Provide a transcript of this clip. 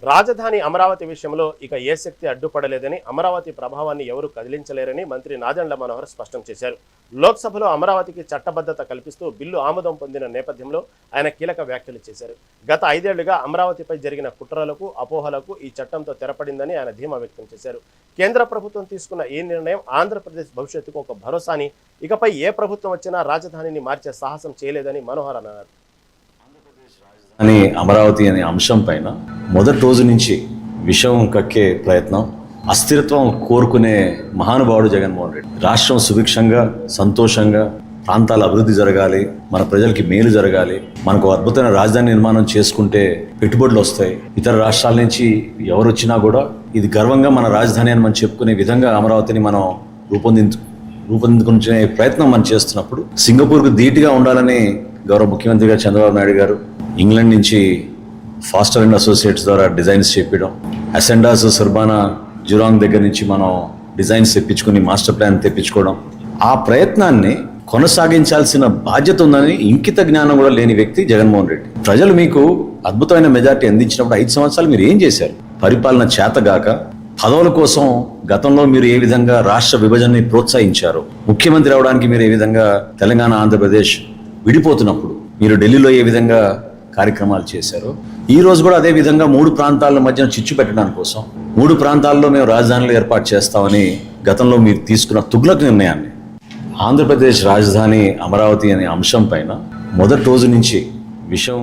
రాజధాని అమరావతి విషయంలో ఇక ఏ శక్తి అడ్డుపడలేదని, అమరావతి ప్రభావాన్ని ఎవరు కదిలించలేరని మంత్రి నాదెండ్ల మనోహర్ స్పష్టం చేశారు. లోక్సభలో అమరావతికి చట్టబద్ధత కల్పిస్తూ బిల్లు ఆమోదం పొందిన నేపథ్యంలో ఆయన కీలక వ్యాఖ్యలు చేశారు. గత 5 ఏళ్లుగా అమరావతిపై జరిగిన కుట్రలకు, అపోహలకు ఈ చట్టంతో తెరపడిందని ఆయన ధీమా వ్యక్తం చేశారు. కేంద్ర ప్రభుత్వం తీసుకున్న ఈ నిర్ణయం ఆంధ్రప్రదేశ్ భవిష్యత్తుకు ఒక భరోసాని, ఇకపై ఏ ప్రభుత్వం వచ్చినా రాజధానిని మార్చే సాహసం చేయలేదని మనోహర్ అన్నారు. అని అమరావతి అనే అంశం పైన మొదటి రోజు నుంచి విషం కక్కే ప్రయత్నం, అస్థిరత్వం కోరుకునే మహానుభావుడు జగన్మోహన్ రెడ్డి. రాష్ట్రం సుభిక్షంగా, సంతోషంగా, ప్రాంతాల అభివృద్ధి జరగాలి, మన ప్రజలకి మేలు జరగాలి, మనకు అద్భుతమైన రాజధాని నిర్మాణం చేసుకుంటే పెట్టుబడులు వస్తాయి, ఇతర రాష్ట్రాల నుంచి ఎవరు వచ్చినా కూడా ఇది గర్వంగా మన రాజధాని అని మనం చెప్పుకునే విధంగా అమరావతిని మనం రూపొందించుకునే ప్రయత్నం మనం చేస్తున్నప్పుడు సింగపూర్కు ధీటుగా ఉండాలని గౌరవ ముఖ్యమంత్రిగా చంద్రబాబు నాయుడు గారు ఇంగ్లాండ్ నుంచి ఫాస్టర్ అండ్ అసోసియేట్స్ ద్వారా డిజైన్స్ చెప్పడం, అసెండాస్ సుర్బానా జురాంగ్ దగ్గర నుంచి మనం డిజైన్స్ తెప్పించుకుని మాస్టర్ ప్లాన్ తెప్పించుకోవడం, ఆ ప్రయత్నాన్ని కొనసాగించాల్సిన బాధ్యత ఉందని ఇంకిత జ్ఞానం కూడా లేని వ్యక్తి జగన్మోహన్ రెడ్డి. ప్రజలు మీకు అద్భుతమైన మెజార్టీ అందించినప్పుడు 5 సంవత్సరాలు మీరు ఏం చేశారు? పరిపాలన చేతగాక పదవుల కోసం గతంలో మీరు ఏ విధంగా రాష్ట్ర విభజనని ప్రోత్సహించారు, ముఖ్యమంత్రి అవడానికి మీరు ఏ విధంగా తెలంగాణ ఆంధ్రప్రదేశ్ విడిపోతున్నప్పుడు మీరు ఢిల్లీలో ఏ విధంగా కార్యక్రమాలు చేశారు, ఈ రోజు కూడా అదే విధంగా 3 ప్రాంతాల మధ్యన చిచ్చు పెట్టడానికి కోసం 3 ప్రాంతాల్లో మేము రాజధానులు ఏర్పాటు చేస్తామని గతంలో మీరు తీసుకున్న తుగ్లక్ నిర్ణయాన్ని, ఆంధ్రప్రదేశ్ రాజధాని అమరావతి అనే అంశం పైన మొదటి రోజు నుంచి విషం